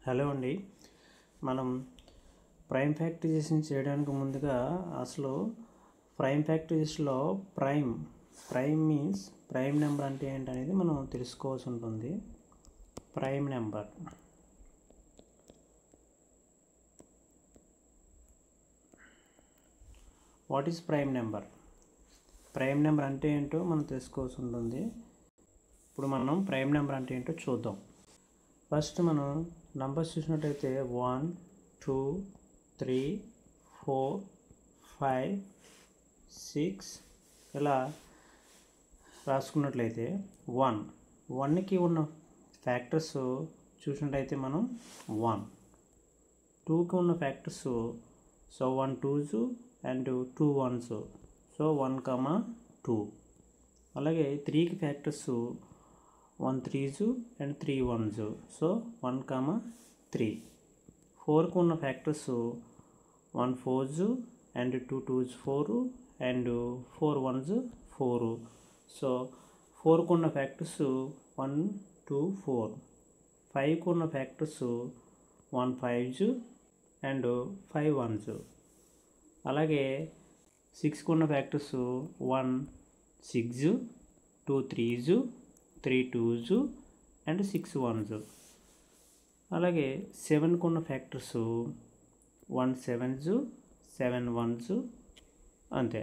Hello అండి. మనం prime factorisation చేయడానికి ముందుగా అసలు ప్రైమ్ ఫ్యాక్టరైజేషన్లో ప్రైమ్ మీన్స్ ప్రైమ్ నెంబర్ అంటే ఏంటనేది మనం తెలుసుకోవాల్సి ఉంటుంది. Prime number what is prime number? Prime number అంటే ఏంటో మనం తెలుసుకోవాల్సి ఉంటుంది. ఇప్పుడు మనం ప్రైమ్ నెంబర్ అంటే ఏంటో చూద్దాం. ఫస్ట్ మనం నంబర్స్ చూసినట్టయితే 1 2 3 4 5 6 ఇలా రాసుకున్నట్లయితే 1కి ఉన్న ఫ్యాక్టర్స్ చూసినట్టయితే మనం 1, 2కి ఉన్న ఫ్యాక్టర్స్ 1 2s అండ్ 2 1s, 1, 2. అలాగే 3కి ఫ్యాక్టర్స్ 1 3s అండ్ 3 1s, 1, 3. 4కు ఉన్న factors 1 4s and 2 2s 4 and 4 1s 4, 4కు ఉన్న ఫ్యాక్టర్స్ 1 2 4. 5కు ఉన్న ఫ్యాక్టర్స్ 1 5s అండ్ 5 1s. అలాగే 6కు ఉన్న factors 1 6, 2 3s, 3 2s and 6 1s. అలాగే 7కు ఉన్న ఫ్యాక్టర్స్ 1 7s, 7 1s అంతే.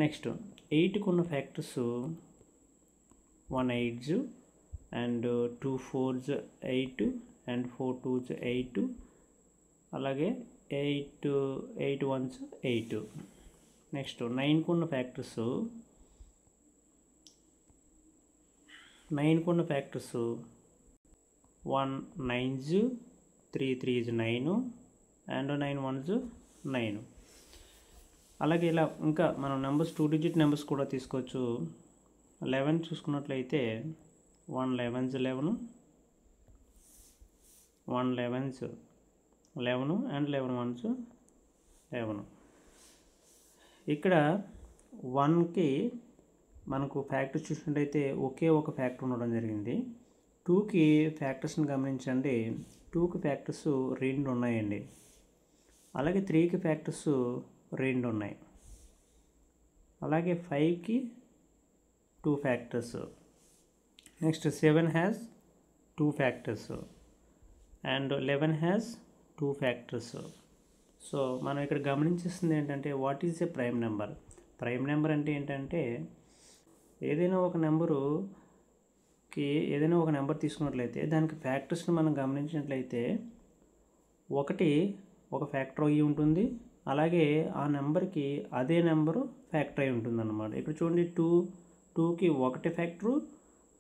నెక్స్ట్ 8కు ఉన్న factors 1 8s and 2 4s 8 and 4 2s 8. అలాగే 8 1s 8. నెక్స్ట్ 9కు ఉన్న factors 1 9s, 3 3s 9 and 9 1s 9. అలాగే ఇలా ఇంకా మనం నెంబర్స్ 2 డిజిట్ నెంబర్స్ కూడా తీసుకోవచ్చు. 11 చూసుకున్నట్లయితే 1 11s 11, 1 11s 11 అండ్ 11 1s 11. ఇక్కడ 1కి మనకు ఫ్యాక్టర్స్ చూసినట్టయితే ఒకే ఒక ఫ్యాక్టర్ ఉండడం జరిగింది. 2కి ఫ్యాక్టర్స్ని గమనించండి. 2కి ఫ్యాక్టర్స్ 2 ఉన్నాయండి. అలాగే 3కి ఫ్యాక్టర్స్ 2 ఉన్నాయి. అలాగే 5కి 2 factors. Next 7 has 2 factors and 11 has 2 factors. మనం ఇక్కడ గమనించేస్తుంది ఏంటంటే what is a prime number? Prime number అంటే ఏంటంటే ఏదైనా ఒక నెంబర్ తీసుకున్నట్లయితే దానికి ఫ్యాక్టర్స్ని మనం గమనించినట్లయితే ఒకటి ఒక ఫ్యాక్టర్ అయ్యి ఉంటుంది. అలాగే ఆ నెంబర్కి అదే నెంబరు ఫ్యాక్టర్ అయి ఉంటుంది అన్నమాట. ఇక్కడ చూడండి 2కి 1 ఫ్యాక్టరు,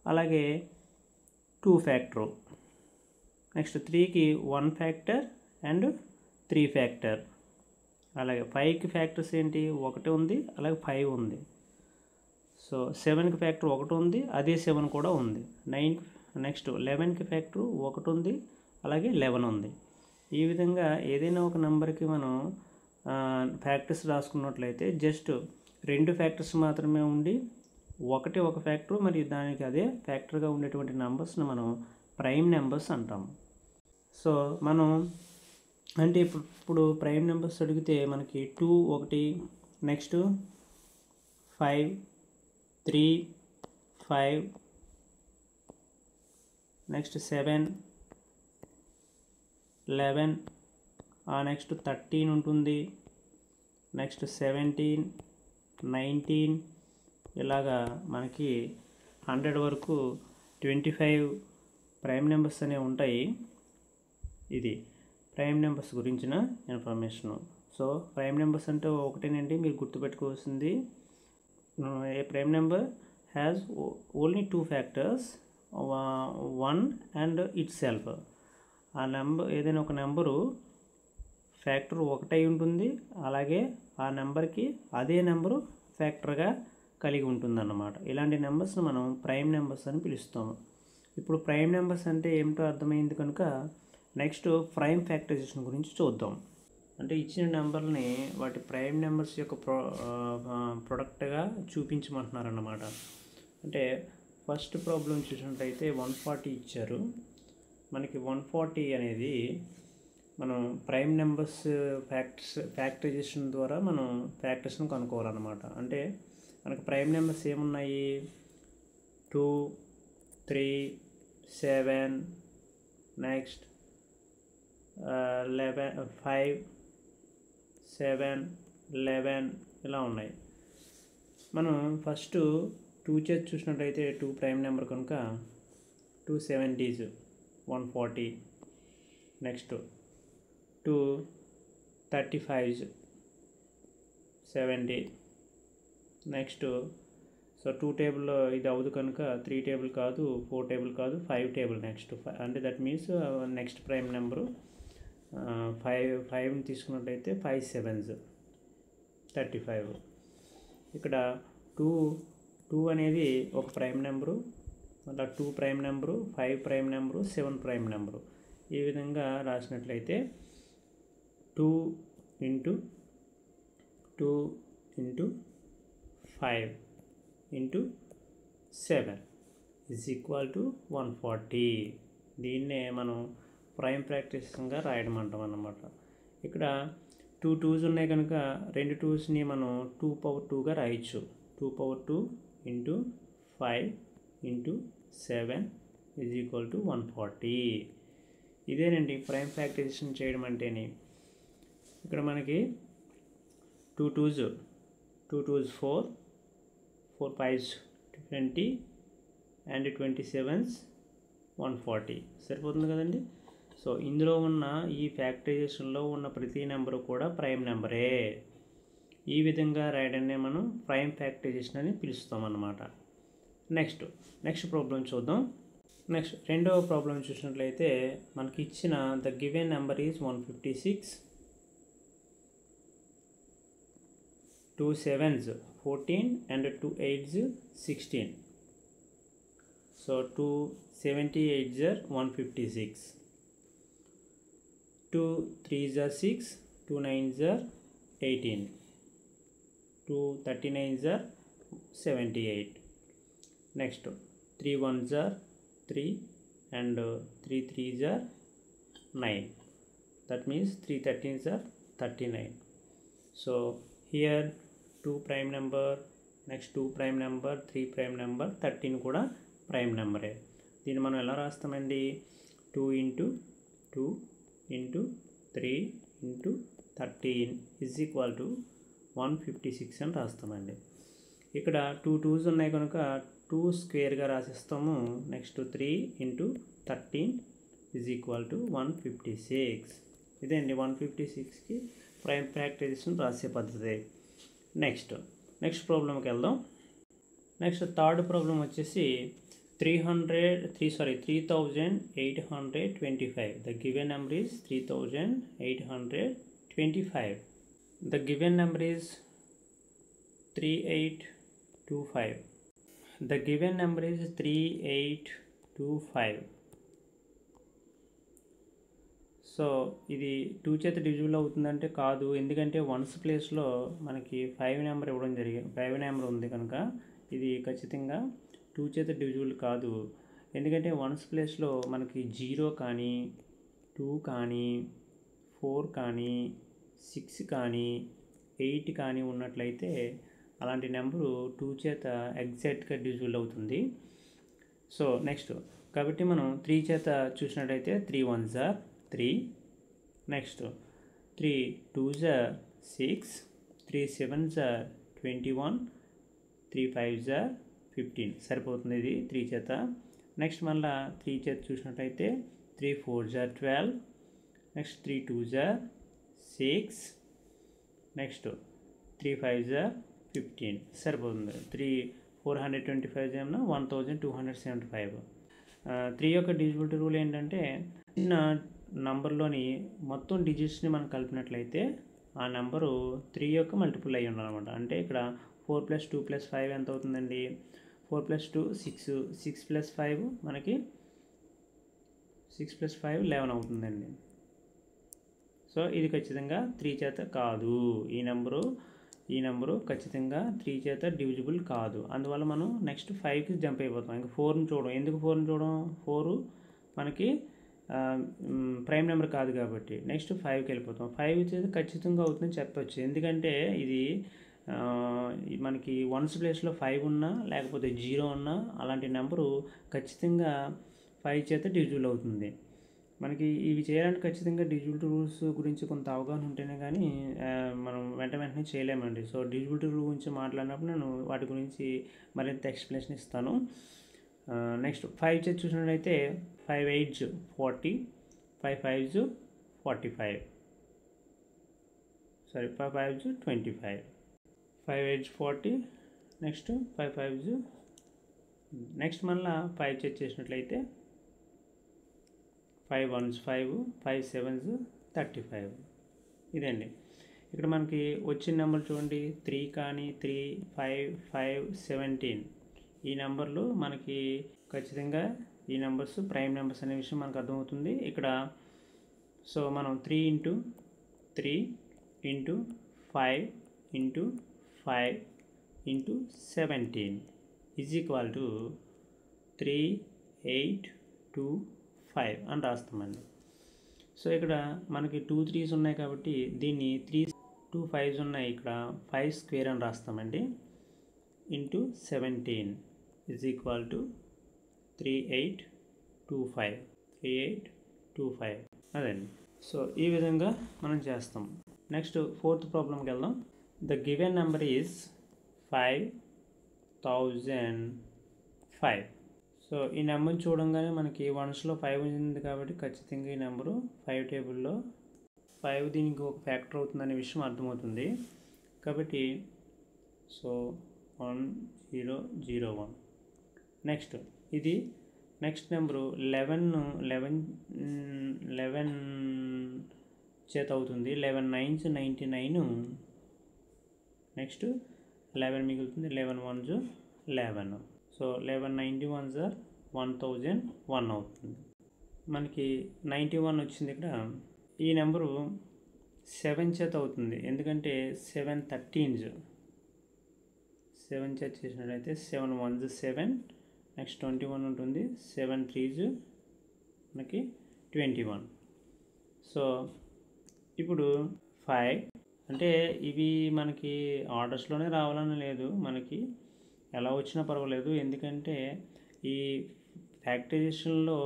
అలాగే 2 ఫ్యాక్టరు. నెక్స్ట్ 3కి 1 ఫ్యాక్టర్ అండ్ 3 ఫ్యాక్టర్. అలాగే 5కి ఫ్యాక్టర్స్ ఏంటి? 1 ఉంది, అలాగే 5 ఉంది. 7కి ఫ్యాక్టర్ 1 ఉంది, అదే 7 కూడా ఉంది. నెక్స్ట్ 11కి ఫ్యాక్టర్ 1 ఉంది, అలాగే 11 ఉంది. ఈ విధంగా ఏదైనా ఒక నెంబర్కి మనం ఫ్యాక్టర్స్ రాసుకున్నట్లయితే జస్ట్ 2 ఫ్యాక్టర్స్ మాత్రమే ఉండి ఒక ఫ్యాక్టర్ మరియు దానికి అదే ఫ్యాక్టర్గా ఉండేటువంటి నెంబర్స్ని మనం ప్రైమ్ నెంబర్స్ అంటాము. మనం అంటే ఇప్పుడు ప్రైమ్ నెంబర్స్ అడిగితే మనకి 2 1, నెక్స్ట్ 5 3 5, నెక్స్ట్ 7 11, నెక్స్ట్ 13 ఉంటుంది, నెక్స్ట్ 17 19 ఇలాగా మనకి 100 వరకు 25 ప్రైమ్ నెంబర్స్ అనేవి ఉంటాయి. ఇది ప్రైమ్ నెంబర్స్ గురించిన ఇన్ఫర్మేషను. ప్రైమ్ నెంబర్స్ అంటే ఒకటేనండి, మీరు గుర్తుపెట్టుకోవాల్సింది. A prime number has only 2 factors, 1 and itself. ఆ నెంబర్ ఏదైనా ఒక నెంబరు ఫ్యాక్టర్ 1 అయి ఉంటుంది, అలాగే ఆ నెంబర్కి అదే నెంబరు ఫ్యాక్టర్గా కలిగి ఉంటుందన్నమాట. ఇలాంటి నెంబర్స్ని మనం ప్రైమ్ నెంబర్స్ అని పిలుస్తాము. ఇప్పుడు ప్రైమ్ నెంబర్స్ అంటే ఏమిటో అర్థమైంది కనుక నెక్స్ట్ ప్రైమ్ ఫ్యాక్టరైజేషన్ గురించి చూద్దాం. అంటే ఇచ్చిన నెంబర్ని వాటి ప్రైమ్ నెంబర్స్ యొక్క ప్రొడక్ట్గా చూపించమంటున్నారన్నమాట. అంటే ఫస్ట్ ప్రాబ్లం చూసినట్టయితే 140 ఇచ్చారు. మనకి 140 అనేది మనం ప్రైమ్ నెంబర్స్ ఫ్యాక్టరైజేషన్ ద్వారా మనం ఫ్యాక్టర్స్ని కనుక్కోవాలన్నమాట. అంటే మనకి ప్రైమ్ నెంబర్స్ ఏమున్నాయి, 2, 3, 7, నెక్స్ట్ 11, 5, 7, 11 ఇలా ఉన్నాయి. మనం ఫస్ట్ 2 చేసి చూసినట్లయితే 2 ప్రైమ్ నెంబర్ కనుక 2 70s 140, next 2 35s 70, next so 2 టేబుల్లో ఇది అవ్వదు కనుక 3 టేబుల్ కాదు, 4 టేబుల్ కాదు, 5 టేబుల్ నెక్స్ట్. అంటే that means next prime number 5 తీసుకున్నట్లయితే 5 7s 35. ఇక్కడ 2 అనేది ఒక ప్రైమ్ నెంబరు, మళ్ళీ 2 prime number, 5 prime number, 7 prime number. ఈ విధంగా రాసినట్లయితే 2 × 2 × 5 × 7 = 140. దీన్నే మనం ప్రైమ్ ఫ్యాక్టరైజేషన్గా రాయడం అంటాం అన్నమాట. ఇక్కడ 2 2s ఉన్నాయి కనుక 2 2sని మనం 2^2గా రాయొచ్చు. 2^2 × 5 × 7 = 140. ఇదేనండి ప్రైమ్ ఫ్యాక్టరైజేషన్ చేయడం అంటేనే. ఇక్కడ మనకి 2 2s 4, 4 5s 20 అండ్ 27s 140 సరిపోతుంది కదండి. సో ఇందులో ఉన్న ఈ ఫ్యాక్టరైజేషన్లో ఉన్న ప్రతి నెంబరు కూడా ప్రైమ్ నెంబరే. ఈ విధంగా రాయడాన్ని మనం ప్రైమ్ ఫ్యాక్టరైజేషన్ అని పిలుస్తాం అన్నమాట. నెక్స్ట్ ప్రాబ్లం చూద్దాం. నెక్స్ట్ రెండవ ప్రాబ్లం చూసినట్లయితే మనకి ఇచ్చిన the given number is 156, 2 7s 14 and 2 8s 16. So 2 78s are 156, 2 3s are 6, 2 9s are 18, 2 39s are 78. Next 3 1s are 3 and 3 3s are 9. That means 3 13s are 39. So here 2 prime number, next 2 prime number, 3 prime number, 13 కూడా prime నెంబరే. దీన్ని మనం ఎలా రాస్తామండి, 2 × 2 × 3 × 13 = 156 అని రాస్తామండి. ఇక్కడ 2 2s ఉన్నాయి కనుక 2 స్క్వేర్గా రాసిస్తాము. Next 3 × 13 = 156. ఇదే అండి 156కి ప్రైమ్ ఫ్యాక్టరైజేషన్ రాసే పద్ధతి. నెక్స్ట్ ప్రాబ్లంకి వెళ్దాం. నెక్స్ట్ థర్డ్ ప్రాబ్లం వచ్చేసి 3825. The given number is 3825. The given number is 3825. The given number is 3825. So ఇది 2 చేత డివిజిబుల్ అవుతుందంటే కాదు, ఎందుకంటే 1s ప్లేస్లో మనకి 5 నెంబర్ ఇవ్వడం జరిగింది. 5 నెంబర్ ఉంది కనుక ఇది ఖచ్చితంగా 2 చేత డివిజిబుల్ కాదు. ఎందుకంటే 1s ప్లేస్లో మనకి 0 కానీ 2 కానీ 4 కానీ 6 కానీ 8 కానీ ఉన్నట్లయితే అలాంటి నెంబరు 2 చేత ఎగ్జాక్ట్గా డివిజిబుల్ అవుతుంది. సో నెక్స్ట్ కాబట్టి మనం 3 చేత చూసినట్లయితే 3 1s are 3, next 3 2s are 6, 3 7s are 21, 3 5s are 15 సరిపోతుంది ఇది 3 చేత. నెక్స్ట్ మళ్ళీ 3 చేత చూసినట్లయితే 3 4s are 12, next 3 2s are 6, next 3 5s are 15 సరిపోతుంది. 425 ఏమన్నా 1275. 3 యొక్క డివిజిబిలిటీ రూల్ ఏంటంటే చిన్న నంబర్లోని మొత్తం డిజిట్స్ని మనం కలిపినట్లయితే ఆ నెంబరు 3 యొక్క మల్టిపుల్ అయ్యి ఉండాలన్నమాట. అంటే ఇక్కడ 4 + 2 + 5 ఎంత అవుతుందండి, 4 + 2 6, 6 + 5 మనకి 6 + 5 11 అవుతుందండి. సో ఇది ఖచ్చితంగా 3 చేత కాదు. ఈ నెంబరు ఖచ్చితంగా 3 చేత డివిజిబుల్ కాదు. అందువల్ల మనం నెక్స్ట్ 5కి జంప్ అయిపోతాం. ఇంకా 4ని చూడం. ఎందుకు 4ని చూడం, 4 మనకి ప్రైమ్ నెంబర్ కాదు కాబట్టి నెక్స్ట్ 5కి వెళ్ళిపోతాం. 5 వచ్చేది ఖచ్చితంగా అవుతుందని చెప్పొచ్చు. ఎందుకంటే ఇది మనకి వన్స్ ప్లేస్లో 5 ఉన్నా లేకపోతే 0 ఉన్నా అలాంటి నెంబరు ఖచ్చితంగా 5 చేత డివిజిబుల్ అవుతుంది. మనకి ఇవి చేయాలంటే ఖచ్చితంగా డివిజిబిలిటీ రూల్స్ గురించి కొంత అవగాహన ఉంటేనే కానీ మనం వెంటనే చేయలేమండి. సో డివిజిబిలిటీ రూల్ గురించి మాట్లాడినప్పుడు నేను వాటి గురించి మరింత ఎక్స్ప్లెనేషన్ ఇస్తాను. నెక్స్ట్ 5 చేసి చూసినట్లయితే 5 8s 40, 5 5s 45, sorry 5 5s 25, 5 8s 40, next 5 5s, next మళ్ళీ 5 చేసి చేసినట్లయితే 5 1s 5, 5 7s 35. ఇదండి. ఇక్కడ మనకి వచ్చిన నెంబర్ చూడండి 3 కానీ 3 5 5 17 ఈ నెంబర్లు మనకి ఖచ్చితంగా ఈ నెంబర్స్ ప్రైమ్ నెంబర్స్ అనే విషయం మనకు అర్థమవుతుంది ఇక్కడ. సో మనం 3 × 3 × 5 × 5 × 17 ఈజ్ ఈక్వల్ టు 3 8 2 5 అని రాస్తామండి. సో ఇక్కడ మనకి 2 3s ఉన్నాయి కాబట్టి దీన్ని 2 5s ఉన్నాయి, ఇక్కడ 5 స్క్వేర్ అని రాస్తామండి. ఇంటూ 17 ఈజ్ ఈక్వల్ టు 3825, 3825 అదండి. సో ఈ విధంగా మనం చేస్తాం. నెక్స్ట్ 4th ప్రాబ్లంకి వెళ్దాం. The given number is 5005. So ఈ నెంబర్ని చూడంగానే మనకి వన్స్లో 5 ఉంది కాబట్టి ఖచ్చితంగా ఈ నెంబరు 5 టేబుల్లో 5 దీనికి ఒక ఫ్యాక్టర్ అవుతుందనే విషయం అర్థమవుతుంది కాబట్టి. సో 1001. నెక్స్ట్ ఇది నెక్స్ట్ నెంబరు 11 చేత అవుతుంది. 11 9s 99, నెక్స్ట్ 11 మిగులుతుంది, 11 1s 11. సో 11 91s 1001 అవుతుంది. మనకి 91 వచ్చింది. ఇక్కడ ఈ నెంబరు 7 చేత అవుతుంది ఎందుకంటే 7 13s 7 చేత చేసినట్లయితే 7 1s 7, నెక్స్ట్ 21 ఉంటుంది, 7 3s మనకి 21. సో ఇప్పుడు 5 అంటే ఇవి మనకి ఆర్డర్స్లోనే రావాలని లేదు, మనకి ఎలా వచ్చినా పర్వాలేదు. ఎందుకంటే ఈ ఫ్యాక్టరైజేషన్లో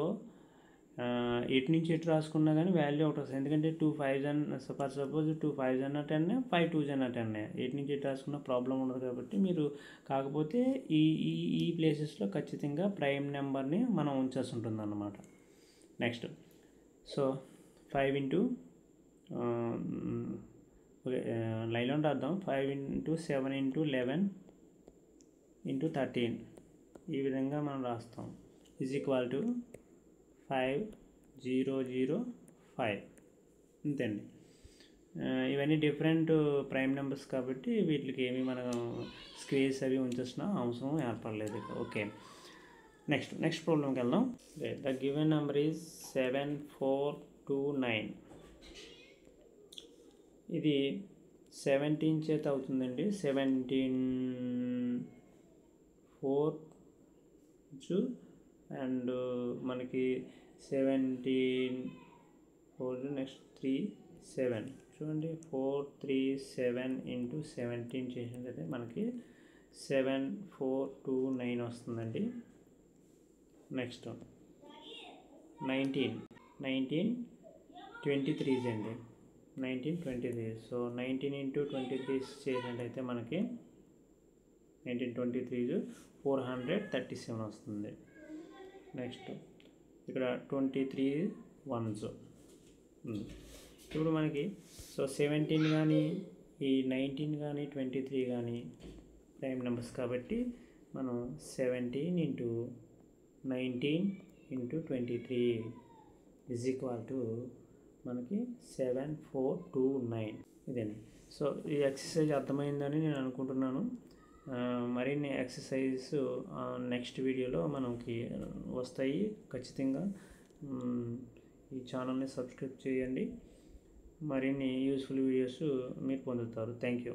ఎటు నుంచి ఎటు రాసుకున్నా కానీ వాల్యూ ఒకటి వస్తుంది. ఎందుకంటే 2 5s ఫర్ సపోజ్ 2 5s అన్న 10, 5 2s అన్న 10, ఎటు నుంచి ఎటు రాసుకున్న ప్రాబ్లం ఉండదు కాబట్టి మీరు కాకపోతే ఈ ఈ ఈ ప్లేసెస్లో ఖచ్చితంగా ప్రైమ్ నెంబర్ని మనం ఉంచాల్సి ఉంటుంది అన్నమాట. నెక్స్ట్ సో 5 ఇంటూ లైన్లో రాద్దాం. 5 × 7 × 11 × 13 ఈ విధంగా మనం రాస్తాం. Is equal to 5005 అంతేండి. ఇవన్నీ డిఫరెంట్ ప్రైమ్ నెంబర్స్ కాబట్టి వీటికి ఏమి మనం స్క్వేర్స్ అవి ఉంచాల్సిన అవసరం ఏర్పడలేదు. ఓకే, నెక్స్ట్ ప్రాబ్లంకి వెళ్దాం. The given number is 7429. ఇది 17 చేత అవుతుందండి. 17 4s అండ్ మనకి 17 4 నెక్స్ట్ 3 7 చూడండి. 4 3 7 × 17 చేసినట్లయితే మనకి 7429 వస్తుందండి. నెక్స్ట్ 19 23s అండి. 19 23. సో 19 × 23 చేసినట్లయితే మనకి 19 23s 437 వస్తుంది. నెక్స్ట్ ఇక్కడ 23 1s. ఇప్పుడు మనకి సో 17 కానీ ఈ 19 కానీ 23 కానీ ప్రైమ్ నెంబర్స్ కాబట్టి మనం 17 × 19 × 23 ఈజ్ ఈక్వల్ టు మనకి 7429 ఇదండి. సో ఈ ఎక్సర్సైజ్ అర్థమైందని నేను అనుకుంటున్నాను. మరిన్ని ఎక్సర్సైజెస్ నెక్స్ట్ వీడియోలో మనకి వస్తాయి. ఖచ్చితంగా ఈ ఛానల్ని సబ్స్క్రైబ్ చేయండి. మరిన్ని యూస్ఫుల్ వీడియోస్ మీరు పొందుతారు. Thank you.